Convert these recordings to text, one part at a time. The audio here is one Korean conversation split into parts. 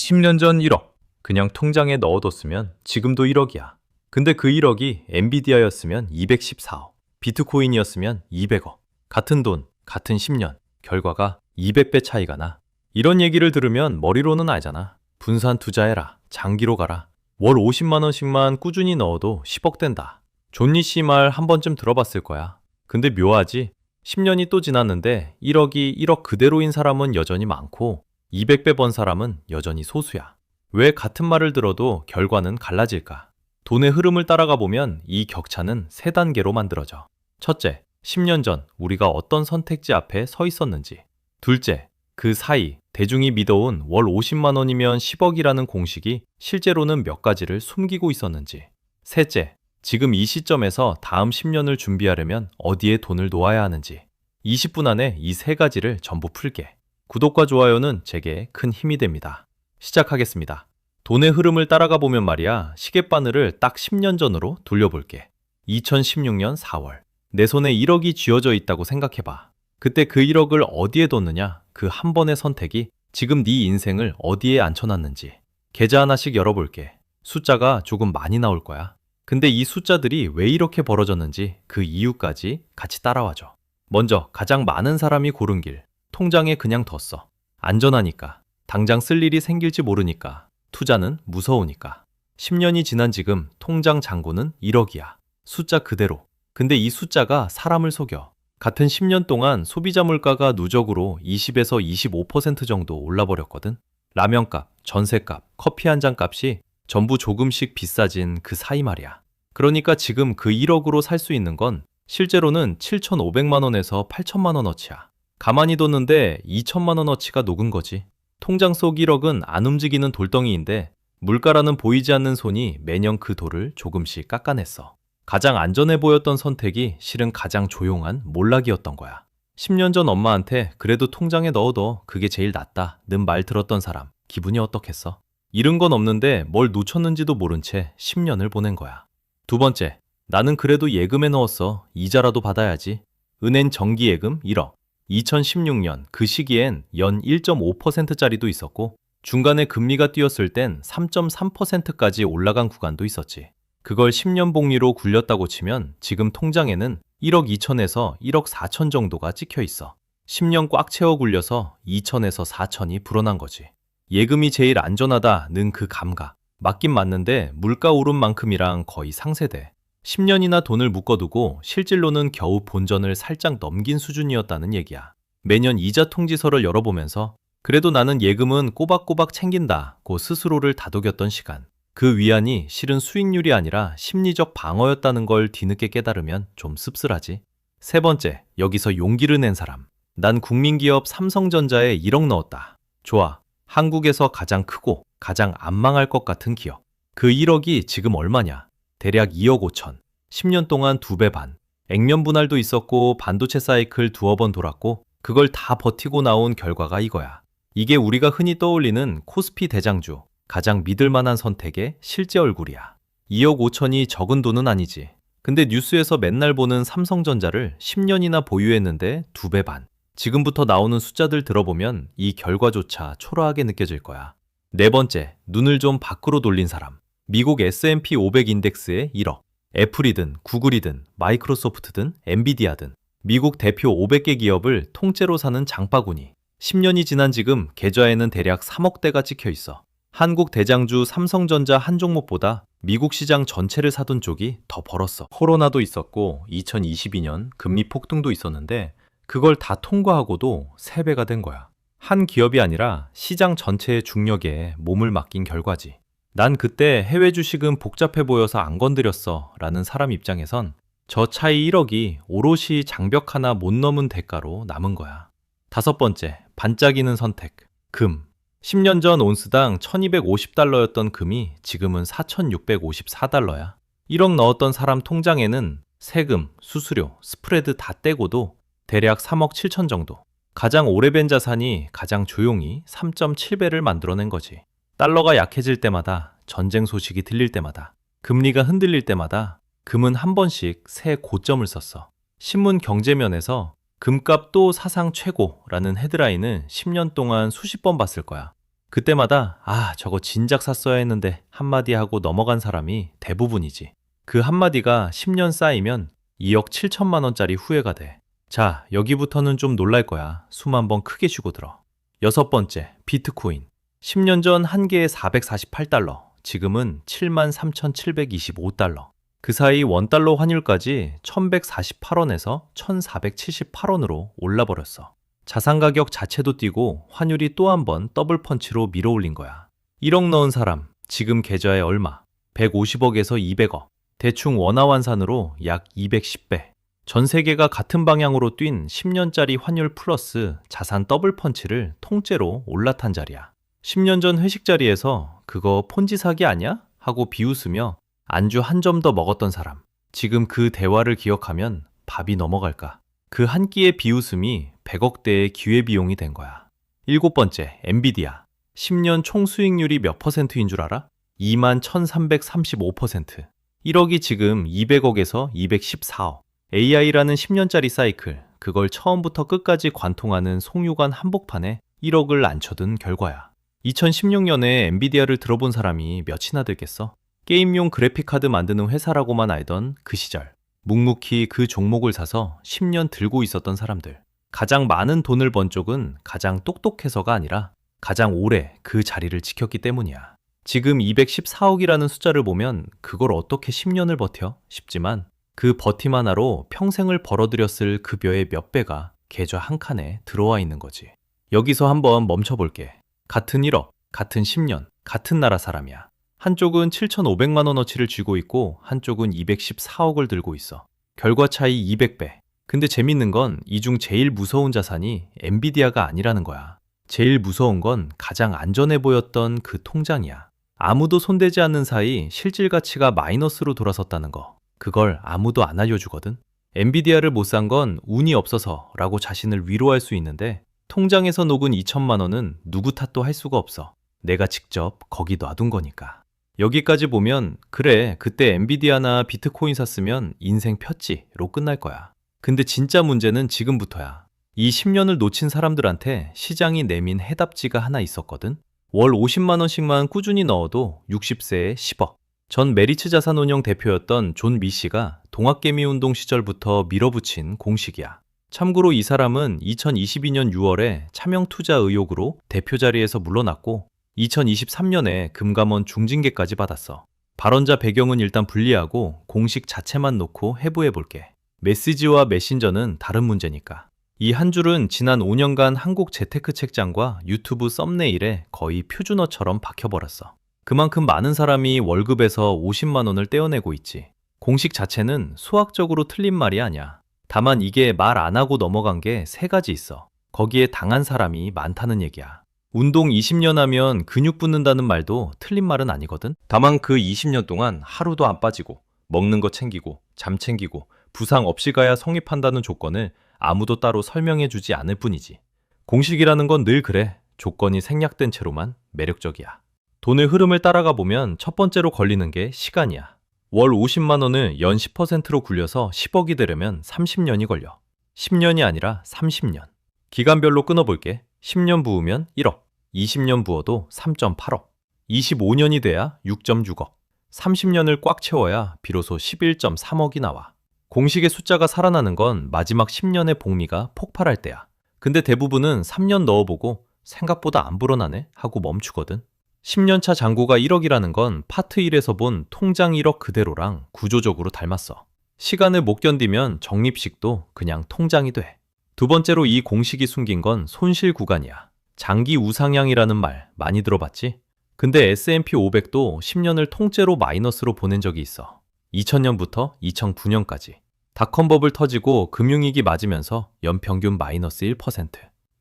10년 전 1억. 그냥 통장에 넣어뒀으면 지금도 1억이야. 근데 그 1억이 엔비디아였으면 214억, 비트코인이었으면 200억. 같은 돈, 같은 10년. 결과가 200배 차이가 나. 이런 얘기를 들으면 머리로는 알잖아. 분산 투자해라. 장기로 가라. 월 50만 원씩만 꾸준히 넣어도 10억 된다. 존니 씨 말 한 번쯤 들어봤을 거야. 근데 묘하지? 10년이 또 지났는데 1억이 1억 그대로인 사람은 여전히 많고 200배 번 사람은 여전히 소수야. 왜 같은 말을 들어도 결과는 갈라질까? 돈의 흐름을 따라가 보면 이 격차는 세 단계로 만들어져. 첫째, 10년 전 우리가 어떤 선택지 앞에 서 있었는지. 둘째, 그 사이 대중이 믿어온 월 50만 원이면 10억이라는 공식이 실제로는 몇 가지를 숨기고 있었는지. 셋째, 지금 이 시점에서 다음 10년을 준비하려면 어디에 돈을 놓아야 하는지. 20분 안에 이 세 가지를 전부 풀게. 구독과 좋아요는 제게 큰 힘이 됩니다. 시작하겠습니다. 돈의 흐름을 따라가 보면 말이야, 시계바늘을 딱 10년 전으로 돌려볼게. 2016년 4월. 내 손에 1억이 쥐어져 있다고 생각해봐. 그때 그 1억을 어디에 뒀느냐? 그 한 번의 선택이 지금 네 인생을 어디에 앉혀놨는지. 계좌 하나씩 열어볼게. 숫자가 조금 많이 나올 거야. 근데 이 숫자들이 왜 이렇게 벌어졌는지 그 이유까지 같이 따라와줘. 먼저 가장 많은 사람이 고른 길. 통장에 그냥 뒀어. 안전하니까. 당장 쓸 일이 생길지 모르니까. 투자는 무서우니까. 10년이 지난 지금 통장 잔고는 1억이야. 숫자 그대로. 근데 이 숫자가 사람을 속여. 같은 10년 동안 소비자 물가가 누적으로 20에서 25% 정도 올라버렸거든. 라면값, 전세값, 커피 한 잔 값이 전부 조금씩 비싸진 그 사이 말이야. 그러니까 지금 그 1억으로 살 수 있는 건 실제로는 7,500만 원에서 8천만 원어치야. 가만히 뒀는데 2천만 원어치가 녹은 거지. 통장 속 1억은 안 움직이는 돌덩이인데 물가라는 보이지 않는 손이 매년 그 돌을 조금씩 깎아냈어. 가장 안전해 보였던 선택이 실은 가장 조용한 몰락이었던 거야. 10년 전 엄마한테 그래도 통장에 넣어둬. 그게 제일 낫다는 말 들었던 사람. 기분이 어떻겠어? 잃은 건 없는데 뭘 놓쳤는지도 모른 채 10년을 보낸 거야. 두 번째, 나는 그래도 예금에 넣었어. 이자라도 받아야지. 은행 정기예금 1억. 2016년 그 시기엔 연 1.5%짜리도 있었고 중간에 금리가 뛰었을 땐 3.3%까지 올라간 구간도 있었지. 그걸 10년 복리로 굴렸다고 치면 지금 통장에는 1억 2천에서 1억 4천 정도가 찍혀 있어. 10년 꽉 채워 굴려서 2천에서 4천이 불어난 거지. 예금이 제일 안전하다는 그 감각. 맞긴 맞는데 물가 오른 만큼이랑 거의 상세돼. 10년이나 돈을 묶어두고 실질로는 겨우 본전을 살짝 넘긴 수준이었다는 얘기야. 매년 이자 통지서를 열어보면서 그래도 나는 예금은 꼬박꼬박 챙긴다고 스스로를 다독였던 시간. 그 위안이 실은 수익률이 아니라 심리적 방어였다는 걸 뒤늦게 깨달으면 좀 씁쓸하지. 세 번째, 여기서 용기를 낸 사람. 난 국민기업 삼성전자에 1억 넣었다. 좋아. 한국에서 가장 크고 가장 안 망할 것 같은 기업. 그 1억이 지금 얼마냐? 대략 2억 5천. 10년 동안 2배 반. 액면 분할도 있었고 반도체 사이클 두어 번 돌았고 그걸 다 버티고 나온 결과가 이거야. 이게 우리가 흔히 떠올리는 코스피 대장주, 가장 믿을 만한 선택의 실제 얼굴이야. 2억 5천이 적은 돈은 아니지. 근데 뉴스에서 맨날 보는 삼성전자를 10년이나 보유했는데 2배 반. 지금부터 나오는 숫자들 들어보면 이 결과조차 초라하게 느껴질 거야. 네 번째, 눈을 좀 밖으로 돌린 사람. 미국 S&P 500 인덱스에 1억. 애플이든 구글이든 마이크로소프트든 엔비디아든 미국 대표 500개 기업을 통째로 사는 장바구니. 10년이 지난 지금 계좌에는 대략 3억대가 찍혀 있어. 한국 대장주 삼성전자 한 종목보다 미국 시장 전체를 사둔 쪽이 더 벌었어. 코로나도 있었고 2022년 금리 폭등도 있었는데 그걸 다 통과하고도 3배가 된 거야. 한 기업이 아니라 시장 전체의 중력에 몸을 맡긴 결과지. 난 그때 해외 주식은 복잡해 보여서 안 건드렸어 라는 사람 입장에선 저 차이 1억이 오롯이 장벽 하나 못 넘은 대가로 남은 거야. 다섯 번째, 반짝이는 선택. 금. 10년 전 온스당 1250달러였던 금이 지금은 4654달러야. 1억 넣었던 사람 통장에는 세금, 수수료, 스프레드 다 떼고도 대략 3억 7천 정도. 가장 오래된 자산이 가장 조용히 3.7배를 만들어낸 거지. 달러가 약해질 때마다, 전쟁 소식이 들릴 때마다, 금리가 흔들릴 때마다 금은 한 번씩 새 고점을 썼어. 신문 경제면에서 금값 또 사상 최고라는 헤드라인을 10년 동안 수십 번 봤을 거야. 그때마다 저거 진작 샀어야 했는데 한마디 하고 넘어간 사람이 대부분이지. 그 한마디가 10년 쌓이면 2억 7천만 원짜리 후회가 돼. 자, 여기부터는 좀 놀랄 거야. 숨 한번 크게 쉬고 들어. 여섯 번째, 비트코인. 10년 전 한 개에 448달러, 지금은 73,725달러. 그 사이 원달러 환율까지 1148원에서 1478원으로 올라버렸어. 자산 가격 자체도 뛰고 환율이 또 한 번 더블 펀치로 밀어올린 거야. 1억 넣은 사람, 지금 계좌에 얼마? 150억에서 200억. 대충 원화환산으로 약 210배. 전 세계가 같은 방향으로 뛴 10년짜리 환율 플러스 자산 더블 펀치를 통째로 올라탄 자리야. 10년 전 회식 자리에서 그거 폰지 사기 아니야? 하고 비웃으며 안주 한 점 더 먹었던 사람. 지금 그 대화를 기억하면 밥이 넘어갈까? 그 한 끼의 비웃음이 100억대의 기회비용이 된 거야. 일곱 번째, 엔비디아. 10년 총 수익률이 몇 퍼센트인 줄 알아? 21,335%. 1억이 지금 200억에서 214억. AI라는 10년짜리 사이클, 그걸 처음부터 끝까지 관통하는 송유관 한복판에 1억을 앉혀둔 결과야. 2016년에 엔비디아를 들어본 사람이 몇이나 되겠어? 게임용 그래픽카드 만드는 회사라고만 알던 그 시절. 묵묵히 그 종목을 사서 10년 들고 있었던 사람들. 가장 많은 돈을 번 쪽은 가장 똑똑해서가 아니라 가장 오래 그 자리를 지켰기 때문이야. 지금 214억이라는 숫자를 보면 그걸 어떻게 10년을 버텨? 싶지만 그 버팀 하나로 평생을 벌어들였을 급여의 몇 배가 계좌 한 칸에 들어와 있는 거지. 여기서 한번 멈춰볼게. 같은 1억, 같은 10년, 같은 나라 사람이야. 한쪽은 7,500만 원어치를 쥐고 있고 한쪽은 214억을 들고 있어. 결과 차이 200배. 근데 재밌는 건 이 중 제일 무서운 자산이 엔비디아가 아니라는 거야. 제일 무서운 건 가장 안전해 보였던 그 통장이야. 아무도 손대지 않는 사이 실질 가치가 마이너스로 돌아섰다는 거. 그걸 아무도 안 알려주거든. 엔비디아를 못 산 건 운이 없어서 라고 자신을 위로할 수 있는데 통장에서 녹은 2천만 원은 누구 탓도 할 수가 없어. 내가 직접 거기 놔둔 거니까. 여기까지 보면 그래, 그때 엔비디아나 비트코인 샀으면 인생 폈지로 끝날 거야. 근데 진짜 문제는 지금부터야. 이 10년을 놓친 사람들한테 시장이 내민 해답지가 하나 있었거든. 월 50만 원씩만 꾸준히 넣어도 60세에 10억. 전 메리츠 자산운용 대표였던 존 미 씨가 동학개미 운동 시절부터 밀어붙인 공식이야. 참고로 이 사람은 2022년 6월에 차명 투자 의혹으로 대표 자리에서 물러났고 2023년에 금감원 중징계까지 받았어. 발언자 배경은 일단 분리하고 공식 자체만 놓고 해부해볼게. 메시지와 메신저는 다른 문제니까. 이 한 줄은 지난 5년간 한국 재테크 책장과 유튜브 썸네일에 거의 표준어처럼 박혀버렸어. 그만큼 많은 사람이 월급에서 50만 원을 떼어내고 있지. 공식 자체는 수학적으로 틀린 말이 아니야. 다만 이게 말 안 하고 넘어간 게 세 가지 있어. 거기에 당한 사람이 많다는 얘기야. 운동 20년 하면 근육 붙는다는 말도 틀린 말은 아니거든. 다만 그 20년 동안 하루도 안 빠지고 먹는 거 챙기고 잠 챙기고 부상 없이 가야 성립한다는 조건을 아무도 따로 설명해주지 않을 뿐이지. 공식이라는 건 늘 그래. 조건이 생략된 채로만 매력적이야. 돈의 흐름을 따라가 보면 첫 번째로 걸리는 게 시간이야. 월 50만 원을 연 10%로 굴려서 10억이 되려면 30년이 걸려. 10년이 아니라 30년. 기간별로 끊어볼게. 10년 부으면 1억, 20년 부어도 3.8억, 25년이 돼야 6.6억, 30년을 꽉 채워야 비로소 11.3억이 나와. 공식의 숫자가 살아나는 건 마지막 10년의 복리가 폭발할 때야. 근데 대부분은 3년 넣어보고 생각보다 안 불어나네 하고 멈추거든. 10년차 잔고가 1억이라는 건 파트 1에서 본 통장 1억 그대로랑 구조적으로 닮았어. 시간을 못 견디면 적립식도 그냥 통장이 돼. 두 번째로 이 공식이 숨긴 건 손실 구간이야. 장기 우상향이라는 말 많이 들어봤지? 근데 S&P 500도 10년을 통째로 마이너스로 보낸 적이 있어. 2000년부터 2009년까지. 닷컴버블 터지고 금융위기 맞으면서 연평균 마이너스 1%.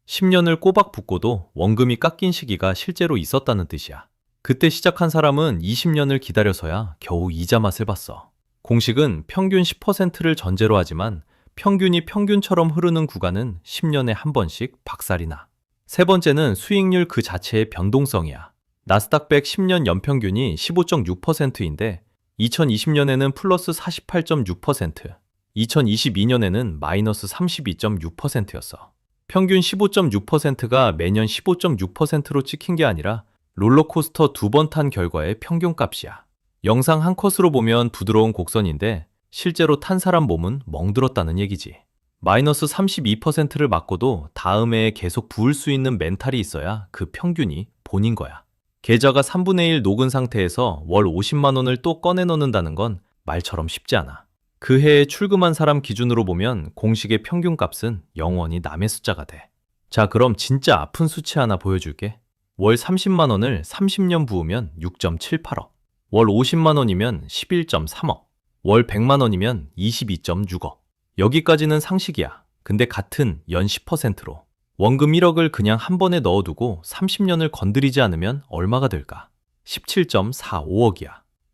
10년을 꼬박 붙고도 원금이 깎인 시기가 실제로 있었다는 뜻이야. 그때 시작한 사람은 20년을 기다려서야 겨우 이자 맛을 봤어. 공식은 평균 10%를 전제로 하지만 평균이 평균처럼 흐르는 구간은 10년에 한 번씩 박살이 나. 세 번째는 수익률 그 자체의 변동성이야. 나스닥 100 10년 연평균이 15.6%인데 2020년에는 플러스 48.6%, 2022년에는 마이너스 32.6%였어. 평균 15.6%가 매년 15.6%로 찍힌 게 아니라 롤러코스터 2번 탄 결과의 평균값이야. 영상 한 컷으로 보면 부드러운 곡선인데 실제로 탄 사람 몸은 멍들었다는 얘기지. 마이너스 32%를 맞고도 다음 해에 계속 부을 수 있는 멘탈이 있어야 그 평균이 본인 거야. 계좌가 3분의 1 녹은 상태에서 월 50만 원을 또 꺼내 넣는다는 건 말처럼 쉽지 않아. 그 해에 출금한 사람 기준으로 보면 공식의 평균값은 영원히 남의 숫자가 돼. 자, 그럼 진짜 아픈 수치 하나 보여줄게. 월 30만 원을 30년 부으면 6.78억. 월 50만 원이면 11.3억. 월 100만 원이면 22.6억. 여기까지는 상식이야. 근데 같은 연 10%로 원금 1억을 그냥 한 번에 넣어두고 30년을 건드리지 않으면 얼마가 될까? 17.45억이야.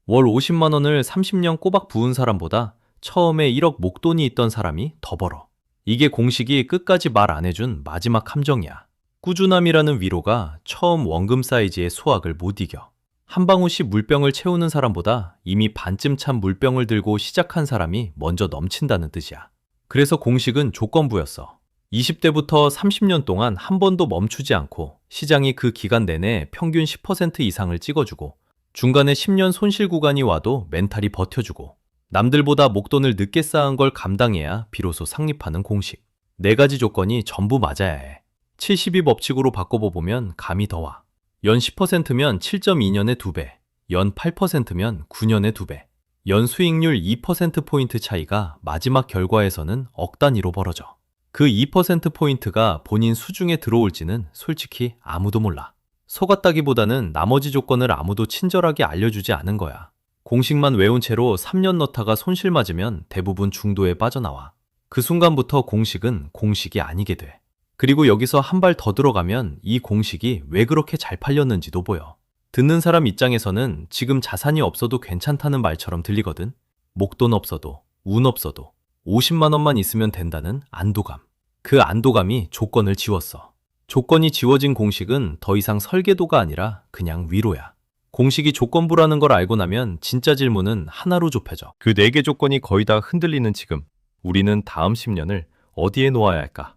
월 50만 원을 30년 꼬박 부은 사람보다 처음에 1억 목돈이 있던 사람이 더 벌어. 이게 공식이 끝까지 말 안 해준 마지막 함정이야. 꾸준함이라는 위로가 처음 원금 사이즈의 수학을 못 이겨. 한 방울씩 물병을 채우는 사람보다 이미 반쯤 찬 물병을 들고 시작한 사람이 먼저 넘친다는 뜻이야. 그래서 공식은 조건부였어. 20대부터 30년 동안 한 번도 멈추지 않고 시장이 그 기간 내내 평균 10% 이상을 찍어주고 중간에 10년 손실 구간이 와도 멘탈이 버텨주고 남들보다 목돈을 늦게 쌓은 걸 감당해야 비로소 상립하는 공식. 4가지 조건이 전부 맞아야 해. 72 법칙으로 바꿔보면 감이 더 와. 연 10%면 7.2년에 2배, 연 8%면 9년에 2배, 연 수익률 2%포인트 차이가 마지막 결과에서는 억 단위로 벌어져. 그 2%포인트가 본인 수중에 들어올지는 솔직히 아무도 몰라. 속았다기보다는 나머지 조건을 아무도 친절하게 알려주지 않은 거야. 공식만 외운 채로 3년 넣다가 손실 맞으면 대부분 중도에 빠져나와. 그 순간부터 공식은 공식이 아니게 돼. 그리고 여기서 한 발 더 들어가면 이 공식이 왜 그렇게 잘 팔렸는지도 보여. 듣는 사람 입장에서는 지금 자산이 없어도 괜찮다는 말처럼 들리거든. 목돈 없어도, 운 없어도 50만 원만 있으면 된다는 안도감. 그 안도감이 조건을 지웠어. 조건이 지워진 공식은 더 이상 설계도가 아니라 그냥 위로야. 공식이 조건부라는 걸 알고 나면 진짜 질문은 하나로 좁혀져. 그 4개 조건이 거의 다 흔들리는 지금, 우리는 다음 10년을 어디에 놓아야 할까?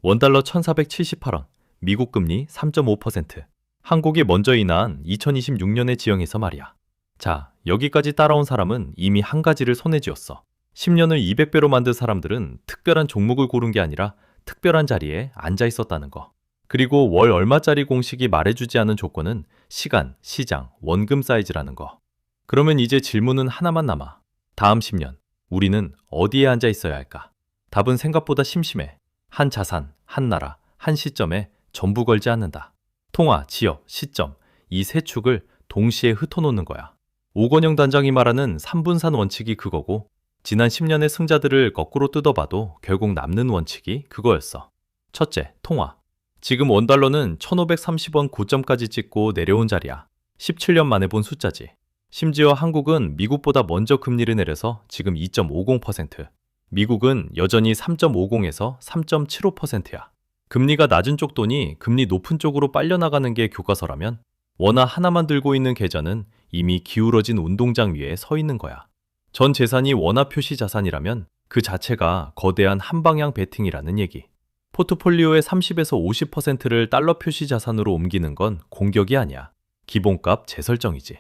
원달러 1478원, 미국 금리 3.5%. 한국이 먼저 인하한 2026년의 지형에서 말이야. 자, 여기까지 따라온 사람은 이미 한 가지를 손에 쥐었어. 10년을 200배로 만든 사람들은 특별한 종목을 고른 게 아니라 특별한 자리에 앉아 있었다는 거. 그리고 월 얼마짜리 공식이 말해주지 않은 조건은 시간, 시장, 원금 사이즈라는 거. 그러면 이제 질문은 하나만 남아. 다음 10년, 우리는 어디에 앉아 있어야 할까? 답은 생각보다 심심해. 한 자산, 한 나라, 한 시점에 전부 걸지 않는다. 통화, 지역, 시점, 이 세 축을 동시에 흩어놓는 거야. 오건영 단장이 말하는 3분산 원칙이 그거고 지난 10년의 승자들을 거꾸로 뜯어봐도 결국 남는 원칙이 그거였어. 첫째, 통화. 지금 원달러는 1530원 고점까지 찍고 내려온 자리야. 17년 만에 본 숫자지. 심지어 한국은 미국보다 먼저 금리를 내려서 지금 2.50%. 미국은 여전히 3.50에서 3.75%야. 금리가 낮은 쪽 돈이 금리 높은 쪽으로 빨려나가는 게 교과서라면 원화 하나만 들고 있는 계좌는 이미 기울어진 운동장 위에 서 있는 거야. 전 재산이 원화 표시 자산이라면 그 자체가 거대한 한방향 베팅이라는 얘기. 포트폴리오의 30에서 50%를 달러 표시 자산으로 옮기는 건 공격이 아니야. 기본값 재설정이지.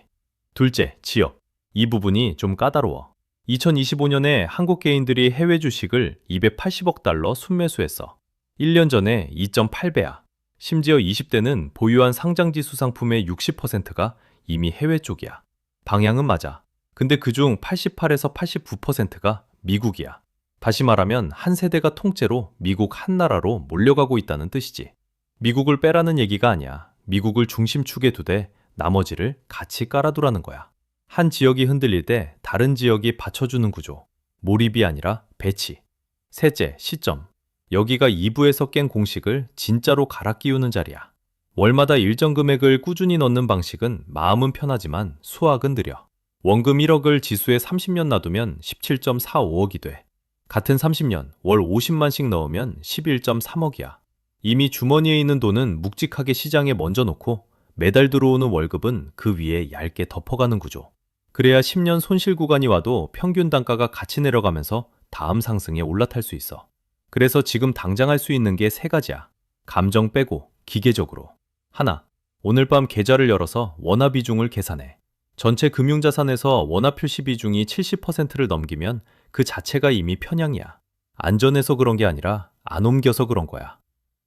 둘째, 지역. 이 부분이 좀 까다로워. 2025년에 한국 개인들이 해외 주식을 280억 달러 순매수했어. 1년 전에 2.8배야. 심지어 20대는 보유한 상장지수 상품의 60%가 이미 해외 쪽이야. 방향은 맞아. 근데 그중 88에서 89%가 미국이야. 다시 말하면 한 세대가 통째로 미국 한 나라로 몰려가고 있다는 뜻이지. 미국을 빼라는 얘기가 아니야. 미국을 중심축에 두되 나머지를 같이 깔아두라는 거야. 한 지역이 흔들릴 때 다른 지역이 받쳐주는 구조. 몰입이 아니라 배치. 셋째, 시점. 여기가 2부에서 깬 공식을 진짜로 갈아 끼우는 자리야. 월마다 일정 금액을 꾸준히 넣는 방식은 마음은 편하지만 수학은 느려. 원금 1억을 지수에 30년 놔두면 17.45억이 돼. 같은 30년 월 50만씩 넣으면 11.3억이야. 이미 주머니에 있는 돈은 묵직하게 시장에 먼저 놓고 매달 들어오는 월급은 그 위에 얇게 덮어가는 구조. 그래야 10년 손실 구간이 와도 평균 단가가 같이 내려가면서 다음 상승에 올라탈 수 있어. 그래서 지금 당장 할 수 있는 게 세 가지야. 감정 빼고 기계적으로. 하나, 오늘 밤 계좌를 열어서 원화 비중을 계산해. 전체 금융자산에서 원화 표시 비중이 70%를 넘기면 그 자체가 이미 편향이야. 안전해서 그런 게 아니라 안 옮겨서 그런 거야.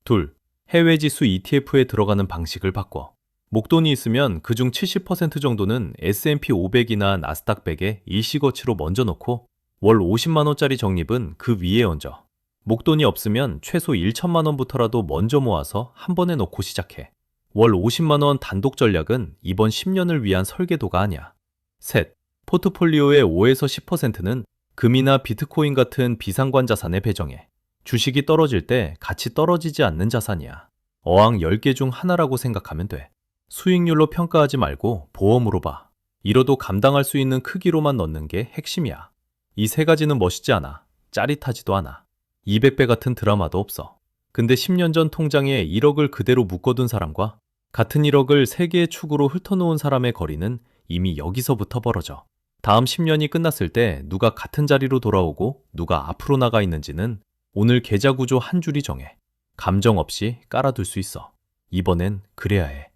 둘, 해외 지수 ETF에 들어가는 방식을 바꿔. 목돈이 있으면 그중 70% 정도는 S&P 500이나 나스닥 100에 일시거치로 먼저 넣고 월 50만 원짜리 적립은 그 위에 얹어. 목돈이 없으면 최소 1천만 원부터라도 먼저 모아서 한 번에 넣고 시작해. 월 50만 원 단독 전략은 이번 10년을 위한 설계도가 아니야. 셋, 포트폴리오의 5에서 10%는 금이나 비트코인 같은 비상관 자산에 배정해. 주식이 떨어질 때 같이 떨어지지 않는 자산이야. 어항 10개 중 하나라고 생각하면 돼. 수익률로 평가하지 말고 보험으로 봐. 잃어도 감당할 수 있는 크기로만 넣는 게 핵심이야. 이 세 가지는 멋있지 않아. 짜릿하지도 않아. 200배 같은 드라마도 없어. 근데 10년 전 통장에 1억을 그대로 묶어둔 사람과 같은 1억을 3개의 축으로 훑어놓은 사람의 거리는 이미 여기서부터 벌어져. 다음 10년이 끝났을 때 누가 같은 자리로 돌아오고 누가 앞으로 나가 있는지는 오늘 계좌 구조 한 줄이 정해. 감정 없이 깔아둘 수 있어. 이번엔 그래야 해.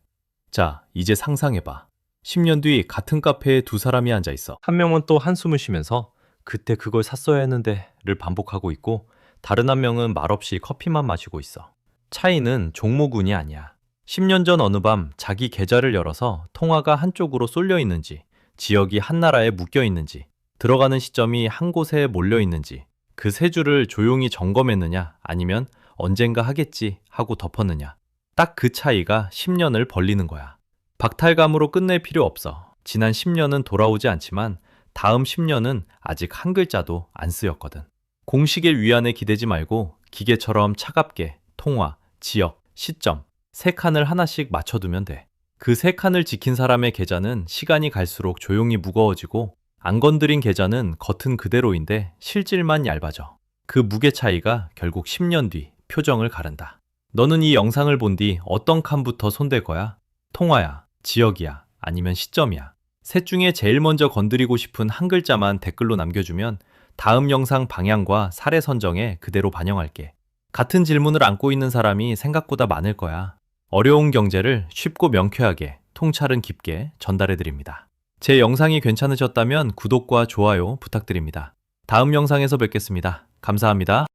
자, 이제 상상해봐. 10년 뒤 같은 카페에 두 사람이 앉아 있어. 한 명은 또 한숨을 쉬면서 그때 그걸 샀어야 했는데를 반복하고 있고 다른 한 명은 말없이 커피만 마시고 있어. 차이는 종목운이 아니야. 10년 전 어느 밤 자기 계좌를 열어서 통화가 한쪽으로 쏠려 있는지, 지역이 한 나라에 묶여 있는지, 들어가는 시점이 한 곳에 몰려 있는지, 그 세 줄을 조용히 점검했느냐, 아니면 언젠가 하겠지 하고 덮었느냐. 딱 그 차이가 10년을 벌리는 거야. 박탈감으로 끝낼 필요 없어. 지난 10년은 돌아오지 않지만 다음 10년은 아직 한 글자도 안 쓰였거든. 공식의 위안에 기대지 말고 기계처럼 차갑게 통화, 지역, 시점, 세 칸을 하나씩 맞춰두면 돼. 그 세 칸을 지킨 사람의 계좌는 시간이 갈수록 조용히 무거워지고 안 건드린 계좌는 겉은 그대로인데 실질만 얇아져. 그 무게 차이가 결국 10년 뒤 표정을 가른다. 너는 이 영상을 본 뒤 어떤 칸부터 손댈 거야? 통화야, 지역이야, 아니면 시점이야? 셋 중에 제일 먼저 건드리고 싶은 한 글자만 댓글로 남겨주면 다음 영상 방향과 사례 선정에 그대로 반영할게. 같은 질문을 안고 있는 사람이 생각보다 많을 거야. 어려운 경제를 쉽고 명쾌하게, 통찰은 깊게 전달해드립니다. 제 영상이 괜찮으셨다면 구독과 좋아요 부탁드립니다. 다음 영상에서 뵙겠습니다. 감사합니다.